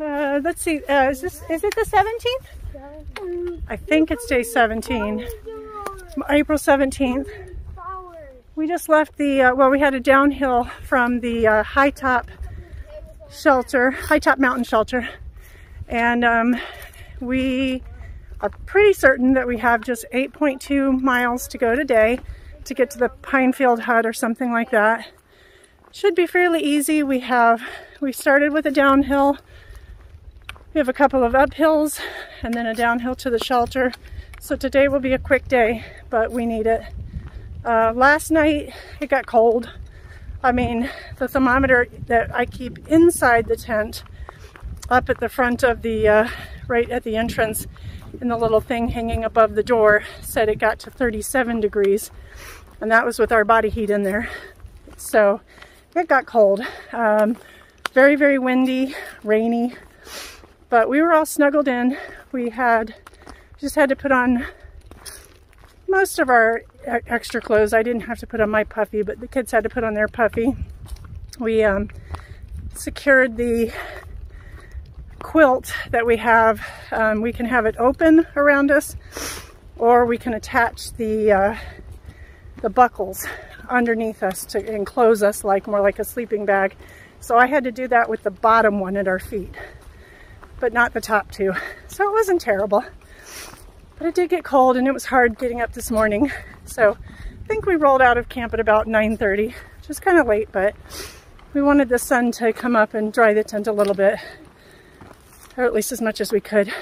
Let's see, is it the 17th? I think it's day 17, April 17th. We just left the, well, we had a downhill from the high top mountain shelter, and we are pretty certain that we have just 8.2 miles to go today to get to the Pinefield hut or something like that. Should be fairly easy. We started with a downhill. We have a couple of uphills and then a downhill to the shelter. So today will be a quick day, but we need it. Last night it got cold. I mean, the thermometer that I keep inside the tent up at the front of the, right at the entrance in the little thing hanging above the door said it got to 37 degrees. And that was with our body heat in there. So it got cold. Very, very windy, rainy. But we were all snuggled in. We just had to put on most of our extra clothes. I didn't have to put on my puffy, but the kids had to put on their puffy. We secured the quilt that we have. We can have it open around us, or we can attach the buckles underneath us to enclose us more like a sleeping bag. So I had to do that with the bottom one at our feet, but not the top two. So it wasn't terrible. But it did get cold and it was hard getting up this morning. So I think we rolled out of camp at about 9:30, which is kind of late, but we wanted the sun to come up and dry the tent a little bit, or at least as much as we could.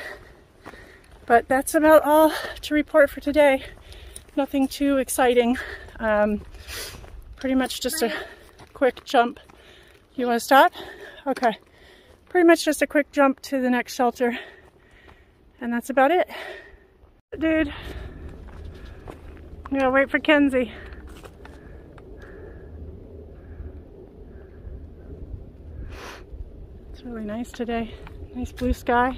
But that's about all to report for today. Nothing too exciting. Pretty much just a quick jump. You want to stop? Okay. Pretty much just a quick jump to the next shelter. And that's about it. Dude, I'm gonna wait for Kenzie. It's really nice today. Nice blue sky.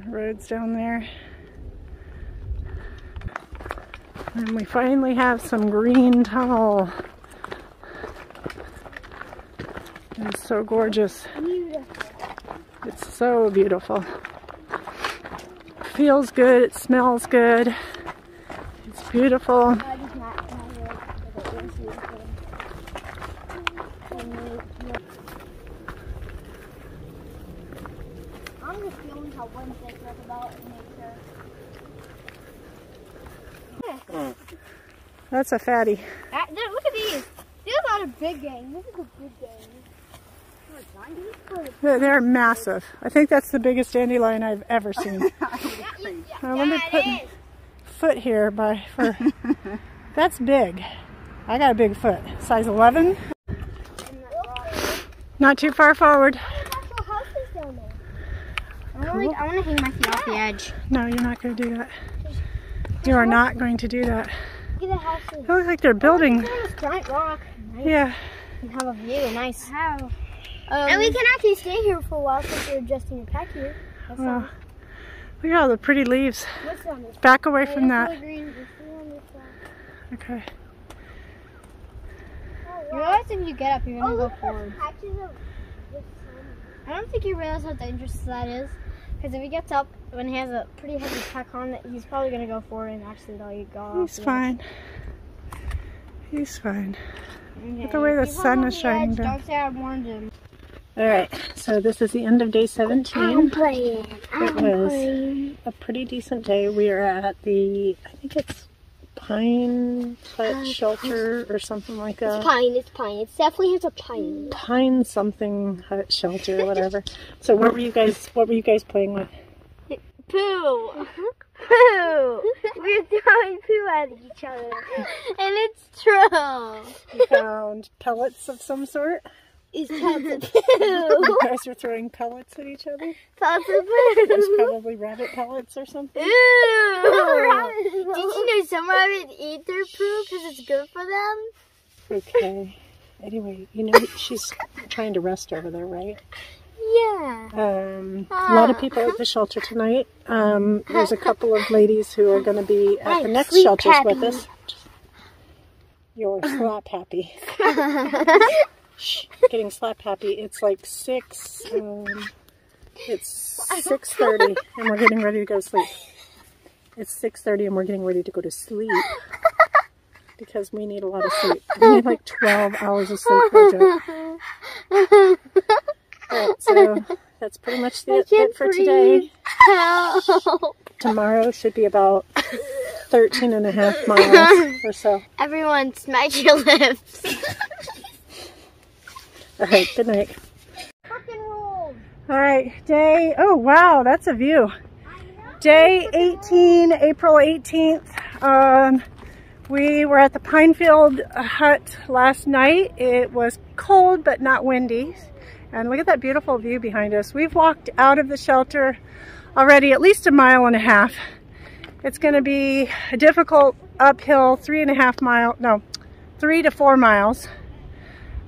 Roads down there. And we finally have some green tunnel. It's so gorgeous. It's so beautiful. Feels good, it smells good, it's beautiful. I'm just feeling how Wednesday feels about nature. That's a fatty. Look at these. These are not a big game. This is a big game. They're massive. I think that's the biggest dandelion I've ever seen. I wanted to put my foot here for that's big. I got a big foot. Size 11. Not too far forward. Cool. I want to hang my feet off the edge. No, you're not going to do that. You are not going to do that. Look at the houses. It looks like they're building. This giant rock. Nice. Yeah. And have a view. Nice. How? And we can actually stay here for a while since we're adjusting the pack here. Well, look at all the pretty leaves. What's on this? Back away from that. Okay. You realize if you get up, you're going to go forward. I don't think you realize how dangerous that is. Because if he gets up when he has a pretty heavy pack on, he's probably going to go forward and accidentally go off. He's fine. He's fine. Okay. Look at the way the sun is shining down. Don't say I warned him. Alright, so this is the end of day 17. I'm playing. It was a pretty decent day. We are at the, I think it's Pine Hut Shelter or something like that. It's pine, it's pine. It definitely has a pine. Pine something hut shelter or whatever. So what were you guys playing with? Poo. Poo. We're throwing poo at each other. And it's true. You found pellets of some sort? It's pellets of poo. You guys were throwing pellets at each other? Pellets of poo. It was probably rabbit pellets or something. Ew. Did you know some rabbits eat their poo because it's good for them? Okay. Anyway, you know she's trying to rest over there, right? Yeah. A lot of people at the shelter tonight. There's a couple of ladies who are going to be at the next shelters with us. You're slap happy. Shh, getting slap happy. It's like 6. It's 6:30 and we're getting ready to go to sleep. It's 6:30 and we're getting ready to go to sleep because we need a lot of sleep. We need like 12 hours of sleep, Roger. Alright, so that's pretty much it for today. Help. Tomorrow should be about 13.5 miles or so. Everyone smack your lips. Alright, good night. Fucking rules. Alright, oh wow, that's a view. Day 18, April 18th. We were at the Pinefield hut last night. It was cold but not windy. And look at that beautiful view behind us. We've walked out of the shelter already at least 1.5 miles. It's going to be a difficult uphill 3 to 4 miles.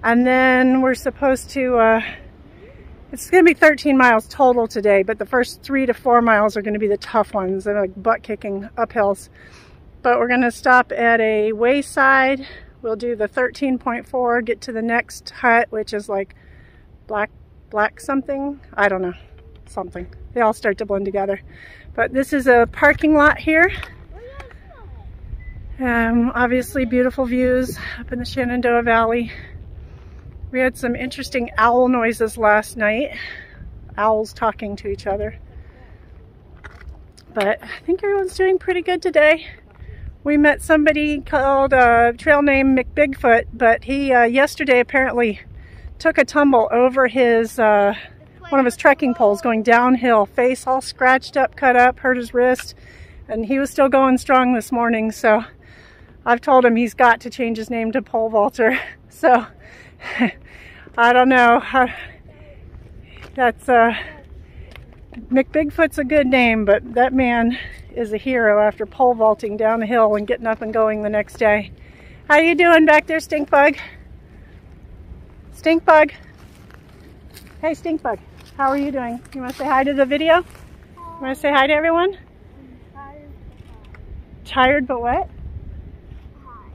And then we're supposed to, it's going to be 13 miles total today, but the first 3 to 4 miles are going to be the tough ones. They're like butt-kicking uphills. But we're going to stop at a wayside. We'll do the 13.4, get to the next hut, which is like black something. I don't know. Something. They all start to blend together. But this is a parking lot here. Obviously beautiful views up in the Shenandoah Valley. We had some interesting owl noises last night. Owls talking to each other. But I think everyone's doing pretty good today. We met somebody called trail name McBigfoot, but he yesterday apparently took a tumble over his one of his trekking poles going downhill, face all scratched up, cut up, hurt his wrist, and he was still going strong this morning. So I've told him he's got to change his name to Pole Vaulter. So I don't know. That's McBigfoot's a good name, but that man is a hero after pole vaulting down the hill and getting up and going the next day. How you doing back there, Stinkbug? Stinkbug. Hey, Stinkbug. How are you doing? You want to say hi to the video? You want to say hi to everyone? Tired but what? High.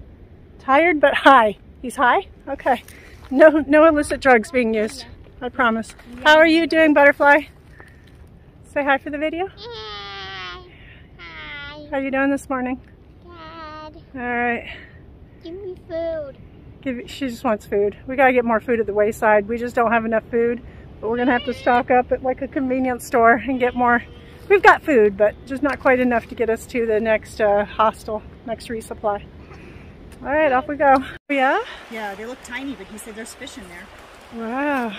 Tired but high. He's high? Okay. No illicit drugs being used. I promise. How are you doing, Butterfly? Say hi for the video. Hi. How are you doing this morning? Dad. Alright. Give me food. She just wants food. We gotta get more food at the wayside. We just don't have enough food. But we're gonna have to stock up at like a convenience store and get more. We've got food, but just not quite enough to get us to the next hostel, next resupply. Alright, off we go. Yeah? Yeah, they look tiny, but he said there's fish in there. Wow.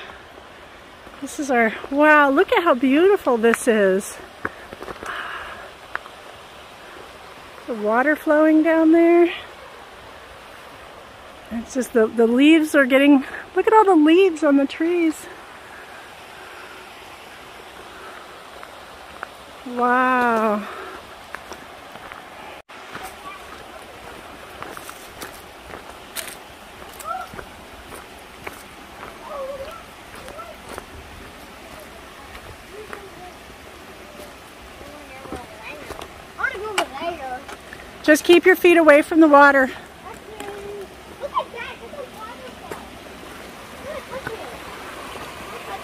This is our, wow, look at how beautiful this is. The water flowing down there. It's just the leaves are getting, look at all the leaves on the trees. Wow. Just keep your feet away from the water.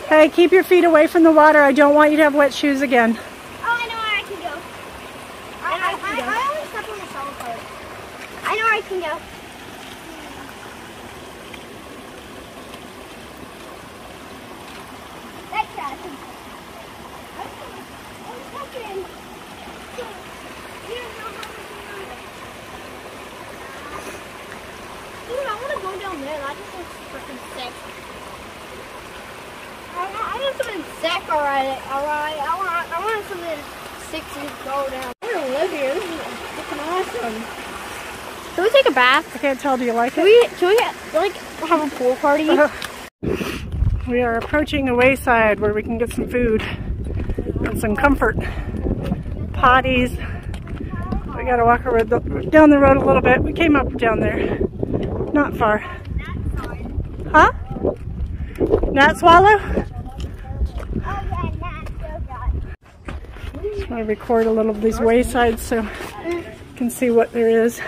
Hey, keep your feet away from the water. I don't want you to have wet shoes again. Oh, I know where I can go. I always step on the shovel part. I know where I can go. That's cat. Dude, I want to go down there. That just looks freaking sick. I want something sick, alright. I want something sick to go down. I want to live here. This is freaking awesome. Can we take a bath? I can't tell. Do you like it? Can we like have a pool party? We are approaching a wayside where we can get some food and some comfort. Potties. We gotta walk down the road a little bit. We came up down there. Not far. Huh? Gnat swallow? Just want to record a little of these waysides so you can see what there is.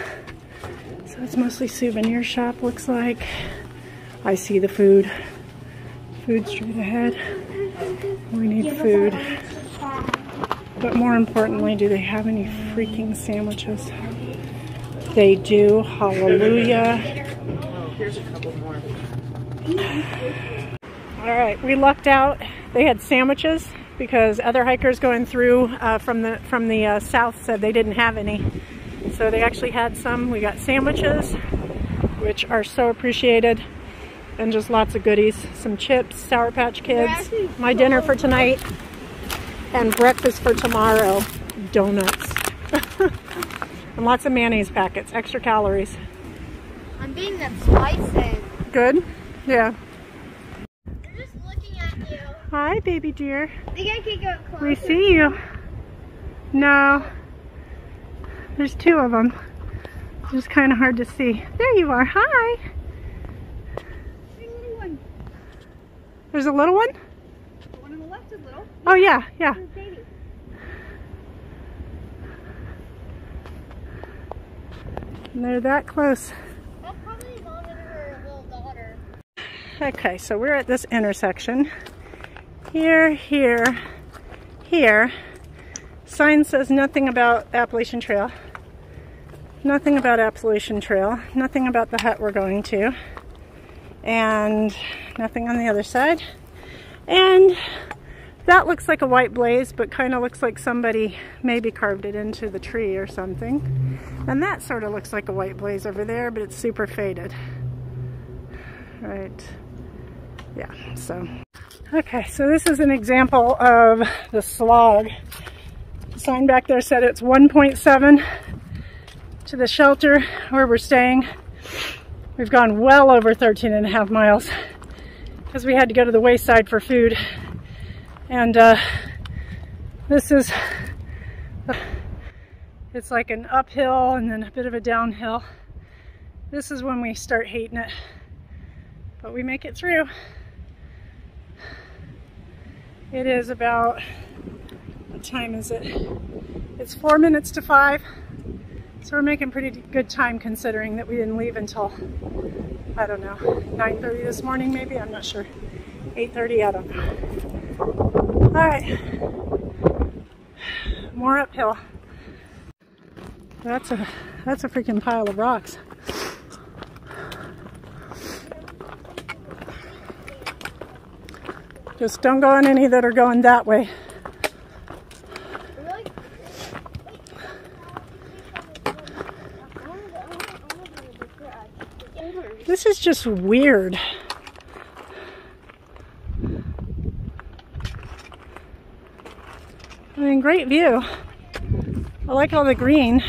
So it's mostly souvenir shop, looks like. I see the food. Food straight ahead. We need food. But more importantly, do they have any freaking sandwiches? They do. Hallelujah. Oh, here's a couple more. Alright, we lucked out. They had sandwiches because other hikers going through from the south said they didn't have any. So they actually had some. We got sandwiches, which are so appreciated. And just lots of goodies. Some chips, Sour Patch Kids, my dinner for tonight, and breakfast for tomorrow, donuts. And lots of mayonnaise packets, extra calories. I'm being that spicy. Good? Yeah. I'm just looking at you. Hi, baby dear. I think I could go closer. We see you. No. There's two of them. It's just kind of hard to see. There you are. Hi. There's a little one? The one on the left is little. Oh, yeah, yeah. And they're that close. That's probably mom and her little daughter. Okay, so we're at this intersection. Here. Sign says nothing about Appalachian Trail. Nothing about Appalachian Trail. Nothing about the hut we're going to. And nothing on the other side. And that looks like a white blaze, but kind of looks like somebody maybe carved it into the tree or something. And that sort of looks like a white blaze over there, but it's super faded. Right. Yeah, so. Okay, so this is an example of the slog. The sign back there said it's 1.7 to the shelter where we're staying. We've gone well over 13.5 miles because we had to go to the wayside for food. And this is, it's like an uphill and then a bit of a downhill. This is when we start hating it, but we make it through. It is about, what time is it? It's 4 minutes to 5. So we're making pretty good time considering that we didn't leave until, I don't know, 9:30 this morning maybe? I'm not sure. 8:30, I don't know. Alright. More uphill. That's a freaking pile of rocks. Just don't go on any that are going that way. This is just weird. I mean, great view. I like all the green.